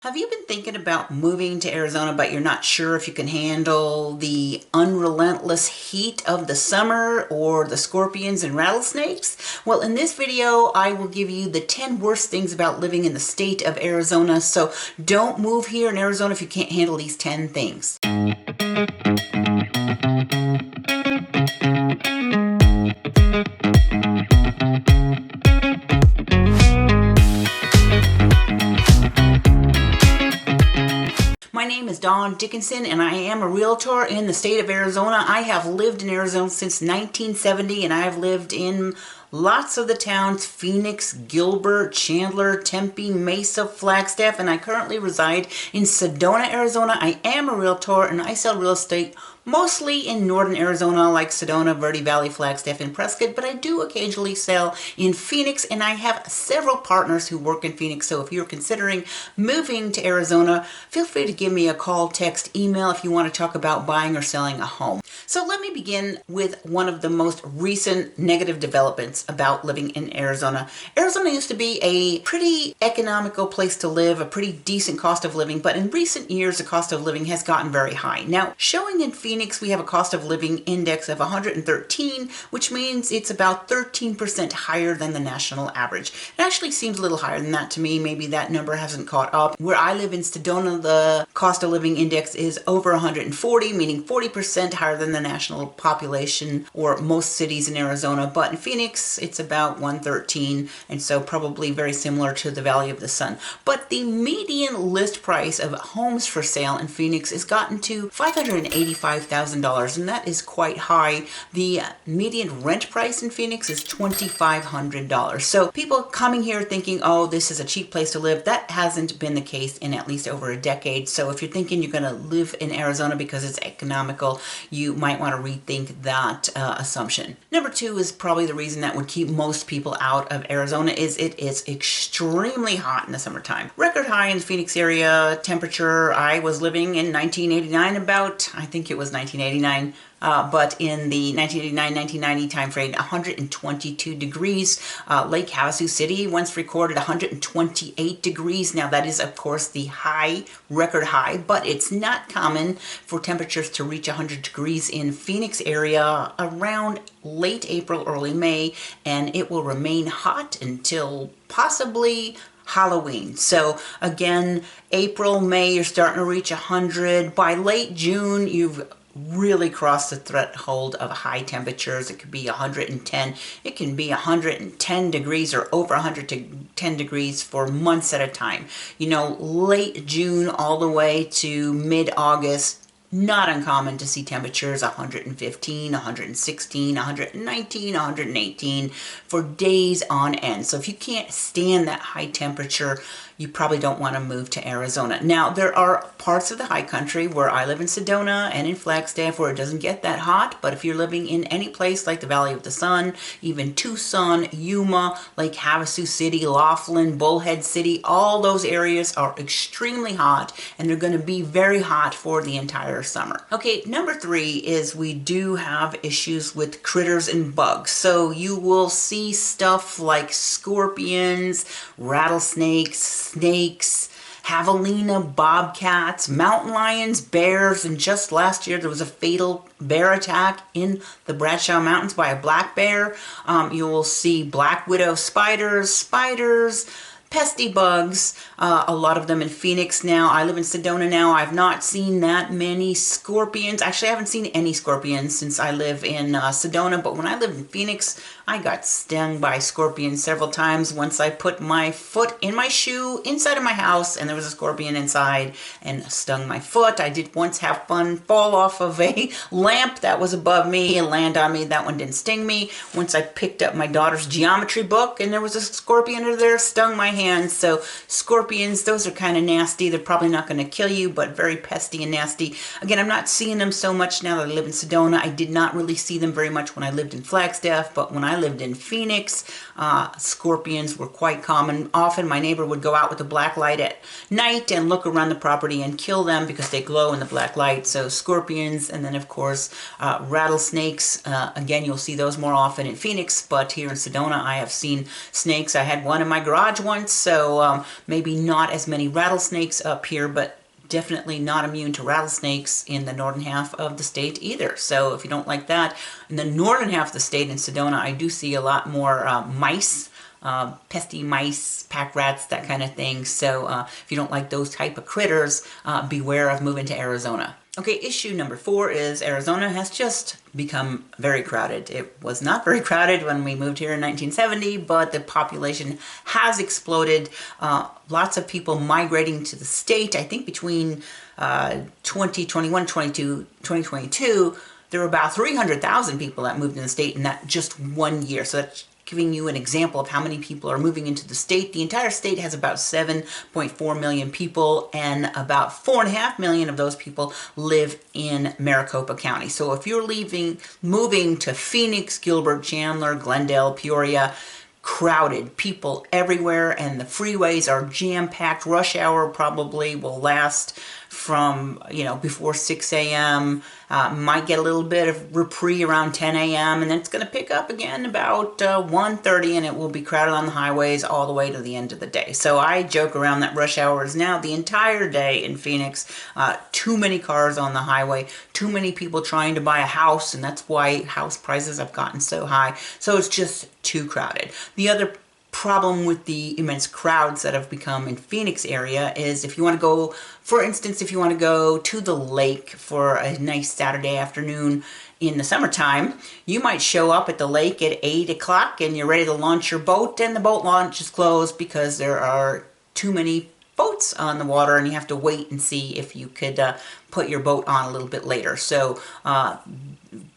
Have you been thinking about moving to Arizona, but you're not sure if you can handle the unrelentless heat of the summer or the scorpions and rattlesnakes? Well, in this video, I will give you the 10 worst things about living in the state of Arizona. So don't move here in Arizona if you can't handle these 10 things. My name is Dawn Dickinson and I am a realtor in the state of Arizona. I have lived in Arizona since 1970 and I have lived in lots of the towns: Phoenix, Gilbert, Chandler, Tempe, Mesa, Flagstaff, and I currently reside in Sedona, Arizona. I am a realtor and I sell real estate mostly in northern Arizona like Sedona, Verde Valley, Flagstaff, and Prescott, but I do occasionally sell in Phoenix, and I have several partners who work in Phoenix. So if you're considering moving to Arizona, feel free to give me a call, text, email if you want to talk about buying or selling a home. So let me begin with one of the most recent negative developments about living in Arizona. Arizona used to be a pretty economical place to live, a pretty decent cost of living, but in recent years the cost of living has gotten very high. Now, showing in Phoenix, we have a cost of living index of 113, which means it's about 13% higher than the national average. It actually seems a little higher than that to me. Maybe that number hasn't caught up. Where I live in Sedona, the cost of living index is over 140, meaning 40% higher than the national population or most cities in Arizona. But in Phoenix, it's about 113, and so probably very similar to the Valley of the Sun. But the median list price of homes for sale in Phoenix has gotten to $585,000, and that is quite high. The median rent price in Phoenix is $2,500. So people coming here thinking, oh, this is a cheap place to live, that hasn't been the case in at least over a decade. So if you're thinking you're going to live in Arizona because it's economical, you might want to rethink that assumption. Number two is probably the reason that would keep most people out of Arizona is it is extremely hot in the summertime. Record high in the Phoenix area temperature. I was living in 1989 I think it was 1989, but in the 1989-1990 time frame, 122 degrees. Lake Havasu City once recorded 128 degrees. Now that is, of course, the record high, but it's not common for temperatures to reach 100 degrees in Phoenix area around late April, early May, and it will remain hot until possibly Halloween. So again, April, May, you're starting to reach 100. By late June, you've really crossed the threshold of high temperatures. It could be 110. It can be 110 degrees or over 110 degrees for months at a time. You know, late June all the way to mid-August, not uncommon to see temperatures 115, 116, 119, 118 for days on end. So if you can't stand that high temperature, you probably don't want to move to Arizona. Now, there are parts of the high country where I live in Sedona and in Flagstaff where it doesn't get that hot, but if you're living in any place like the Valley of the Sun, even Tucson, Yuma, Lake Havasu City, Laughlin, Bullhead City, all those areas are extremely hot, and they're going to be very hot for the entire summer. Okay, number three is we do have issues with critters and bugs. So you will see stuff like scorpions, rattlesnakes, snakes, javelina, bobcats, mountain lions, bears, and just last year there was a fatal bear attack in the Bradshaw Mountains by a black bear. You will see black widow spiders, pesky bugs, a lot of them in Phoenix now. I live in Sedona now. I've not seen that many scorpions. Actually, I haven't seen any scorpions since I live in Sedona, but when I lived in Phoenix, I got stung by scorpions several times. Once I put my foot in my shoe inside of my house and there was a scorpion inside and stung my foot. I did once have fun fall off of a lamp that was above me and land on me. That one didn't sting me. Once I picked up my daughter's geometry book and there was a scorpion under there, stung my hand. So scorpions, those are kind of nasty. They're probably not going to kill you, but very pesky and nasty. Again, I'm not seeing them so much now that I live in Sedona. I did not really see them very much when I lived in Flagstaff, but when I lived in Phoenix, scorpions were quite common. Often my neighbor would go out with a black light at night and look around the property and kill them because they glow in the black light. So scorpions, and then of course rattlesnakes. Again, you'll see those more often in Phoenix, but here in Sedona I have seen snakes. I had one in my garage once difference. So maybe not as many rattlesnakes up here, but definitely not immune to rattlesnakes in the northern half of the state either. So if you don't like that, in the northern half of the state in Sedona, I do see a lot more mice, pesky mice, pack rats, that kind of thing. So if you don't like those type of critters, beware of moving to Arizona. Okay, issue number 4 is Arizona has just become very crowded. It was not very crowded when we moved here in 1970, but the population has exploded. Lots of people migrating to the state. I think between 2021, 2022, there were about 300,000 people that moved in the state in that just 1 year. So that's giving you an example of how many people are moving into the state. The entire state has about 7.4 million people, and about 4.5 million of those people live in Maricopa County. So if you're moving to Phoenix, Gilbert, Chandler, Glendale, Peoria, crowded, people everywhere, and the freeways are jam-packed. Rush hour probably will last from, before 6 a.m. Might get a little bit of reprieve around 10 a.m. and then it's going to pick up again about 1:30, and it will be crowded on the highways all the way to the end of the day. So I joke around that rush hour is now the entire day in Phoenix. Too many cars on the highway, too many people trying to buy a house, and that's why house prices have gotten so high. So it's just too crowded. The other problem with the immense crowds that have become in Phoenix area is if you want to go, for instance, if you want to go to the lake for a nice Saturday afternoon in the summertime, you might show up at the lake at 8 o'clock and you're ready to launch your boat, and the boat launch is closed because there are too many boats on the water, and you have to wait and see if you could put your boat on a little bit later. So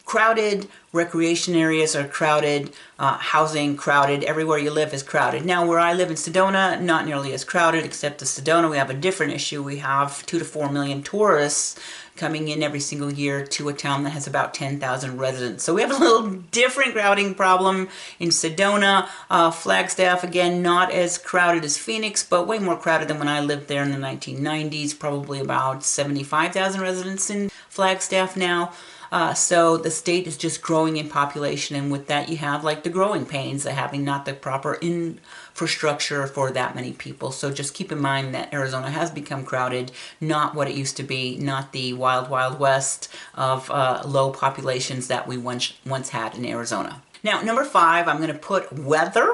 crowded, recreation areas are crowded, housing crowded, everywhere you live is crowded. Now where I live in Sedona, not nearly as crowded, except in Sedona we have a different issue. We have 2 to 4 million tourists coming in every single year to a town that has about 10,000 residents. So we have a little different crowding problem in Sedona. Flagstaff, again, not as crowded as Phoenix, but way more crowded than when I lived there in the 1990s. Probably about 75,000 residents in Flagstaff now. So the state is just growing in population, and with that you have like the growing pains of having not the proper infrastructure for that many people. So just keep in mind that Arizona has become crowded, not what it used to be, not the wild, wild west of low populations that we once had in Arizona. Now, number 5, I'm going to put weather.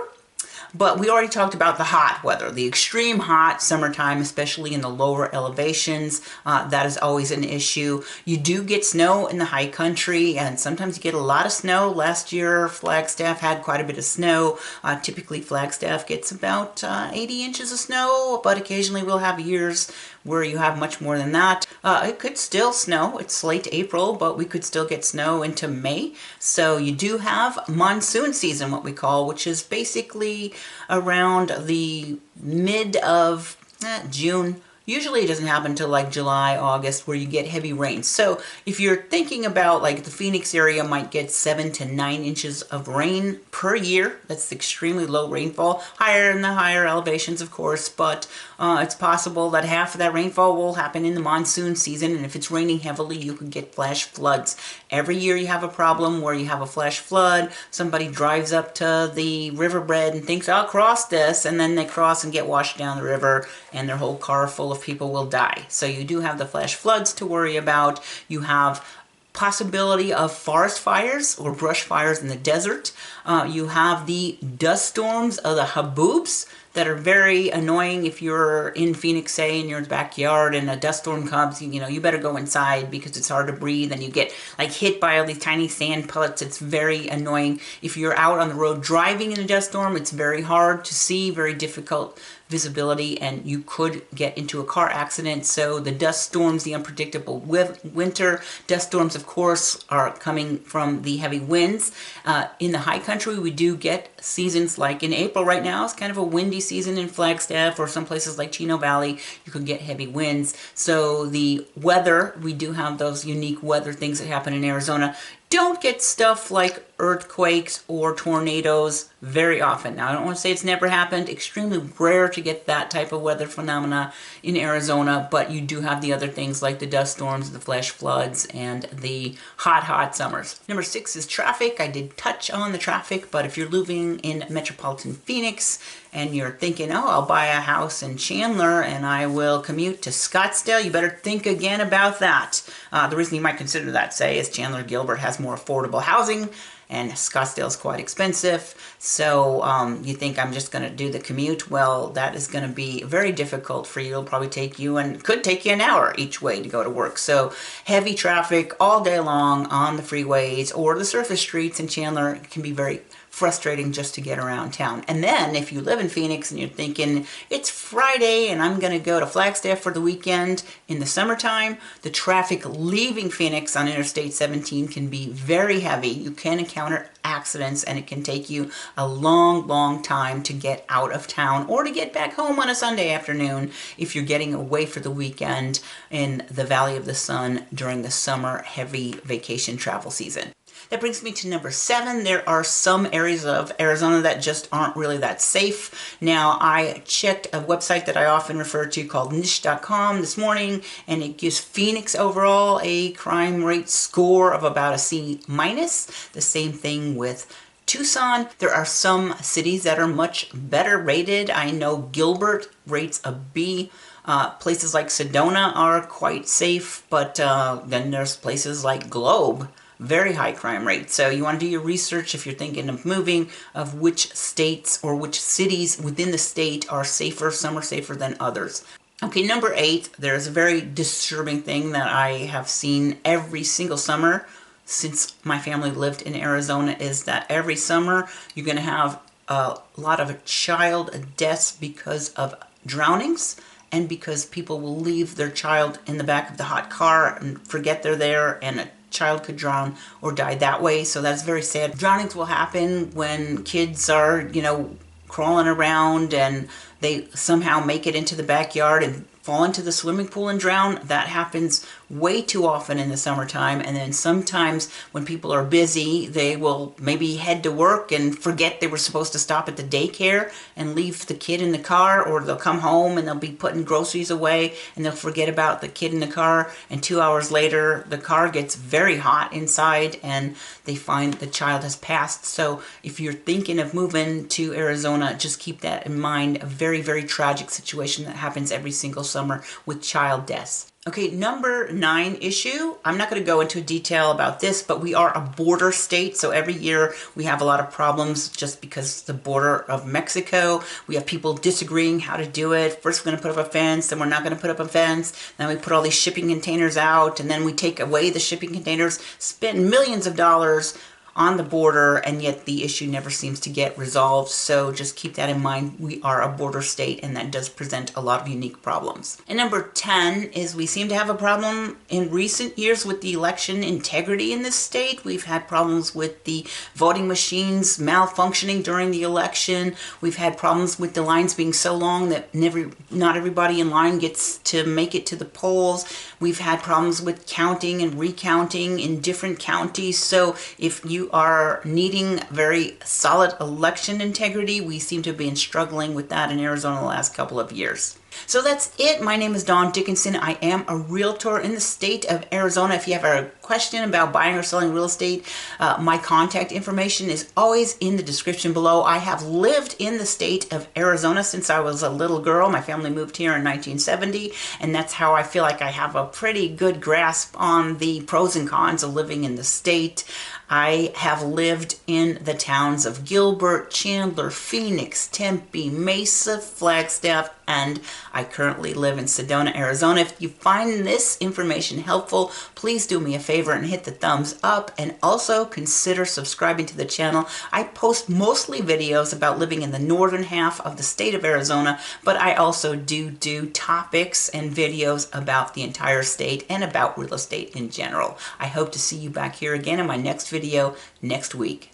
But we already talked about the hot weather, the extreme hot summertime, especially in the lower elevations. That is always an issue. You do get snow in the high country, and sometimes you get a lot of snow. Last year, Flagstaff had quite a bit of snow. Typically, Flagstaff gets about 80 inches of snow, but occasionally we'll have years where you have much more than that. It could still snow. It's late April, but we could still get snow into May. So you do have monsoon season, what we call, which is basically around the mid of June. Usually it doesn't happen until like July, August, where you get heavy rain. So if you're thinking about like the Phoenix area might get 7 to 9 inches of rain per year. That's extremely low rainfall, higher in the higher elevations, of course, but it's possible that half of that rainfall will happen in the monsoon season, and if it's raining heavily, you can get flash floods. Every year you have a problem where you have a flash flood. Somebody drives up to the riverbed and thinks, I'll cross this, and then they cross and get washed down the river, and their whole car full of people will die. So you do have the flash floods to worry about. You have possibility of forest fires or brush fires in the desert. You have the dust storms of the haboobs that are very annoying if you're in Phoenix, say, in your backyard and a dust storm comes, you better go inside because it's hard to breathe and you get like hit by all these tiny sand pellets. It's very annoying. If you're out on the road driving in a dust storm, it's very hard to see, very difficult visibility, and you could get into a car accident. So the dust storms, the unpredictable winter dust storms, of course, are coming from the heavy winds. In the high country, we do get seasons like in April right now. It's kind of a windy season in Flagstaff or some places like Chino Valley. You could get heavy winds. So the weather, we do have those unique weather things that happen in Arizona. don't get stuff like earthquakes or tornadoes very often. Now, I don't want to say it's never happened. Extremely rare to get that type of weather phenomena in Arizona, but you do have the other things like the dust storms, the flash floods, and the hot summers. Number 6 is traffic. I did touch on the traffic, but if you're living in metropolitan Phoenix and you're thinking, oh, I'll buy a house in Chandler and I will commute to Scottsdale, you better think again about that. The reason you might consider that, say, is Chandler Gilbert has more affordable housing and Scottsdale is quite expensive. So you think I'm just going to do the commute? Well, that is going to be very difficult for you. It'll probably take you, and could take you, an hour each way to go to work. So heavy traffic all day long on the freeways or the surface streets in Chandler can be very frustrating just to get around town. And then if you live in Phoenix and you're thinking, it's Friday and I'm going to go to Flagstaff for the weekend in the summertime, the traffic leaving Phoenix on Interstate 17 can be very heavy. You can encounter accidents and it can take you a long time to get out of town or to get back home on a Sunday afternoon if you're getting away for the weekend in the Valley of the Sun during the summer heavy vacation travel season. That brings me to number 7. There are some areas of Arizona that just aren't really that safe. Now, I checked a website that I often refer to called niche.com this morning, and it gives Phoenix overall a crime rate score of about a C-. The same thing with Tucson. There are some cities that are much better rated. I know Gilbert rates a B. Places like Sedona are quite safe, but then there's places like Globe, very high crime rate. So you want to do your research if you're thinking of moving, of which states or which cities within the state are safer. Some are safer than others. Okay, number 8, there's a very disturbing thing that I have seen every single summer since my family lived in Arizona, is that every summer you're going to have a lot of child deaths because of drownings, and because people will leave their child in the back of the hot car and forget they're there, and a child could drown or die that way. So that's very sad. Drownings will happen when kids are, crawling around and they somehow make it into the backyard and fall into the swimming pool and drown. That happens way too often in the summertime. And then sometimes when people are busy, they will maybe head to work and forget they were supposed to stop at the daycare and leave the kid in the car, or they'll come home and they'll be putting groceries away and they'll forget about the kid in the car, and 2 hours later the car gets very hot inside and they find the child has passed. So if you're thinking of moving to Arizona, just keep that in mind. A very tragic situation that happens every single summer with child deaths. Okay, number 9 issue. I'm not going to go into detail about this, but we are a border state. So every year we have a lot of problems just because the border of Mexico. We have people disagreeing how to do it. First we're going to put up a fence, then we're not going to put up a fence. Then we put all these shipping containers out, and then we take away the shipping containers, spend millions of dollars on the border, and yet the issue never seems to get resolved. So just keep that in mind. We are a border state, and that does present a lot of unique problems. And number 10 is we seem to have a problem in recent years with the election integrity in this state. We've had problems with the voting machines malfunctioning during the election. We've had problems with the lines being so long that not everybody in line gets to make it to the polls. We've had problems with counting and recounting in different counties. So if you are needing very solid election integrity, we seem to have been struggling with that in Arizona the last couple of years. So that's it. My name is Dawn Dickinson. I am a realtor in the state of Arizona. If you have a question about buying or selling real estate, my contact information is always in the description below. I have lived in the state of Arizona since I was a little girl. My family moved here in 1970, and that's how I feel like I have a pretty good grasp on the pros and cons of living in the state. I have lived in the towns of Gilbert, Chandler, Phoenix, Tempe, Mesa, Flagstaff, and I currently live in Sedona, Arizona. If you find this information helpful, please do me a favor and hit the thumbs up, and also consider subscribing to the channel. I post mostly videos about living in the northern half of the state of Arizona, but I also do topics and videos about the entire state and about real estate in general. I hope to see you back here again in my next video next week.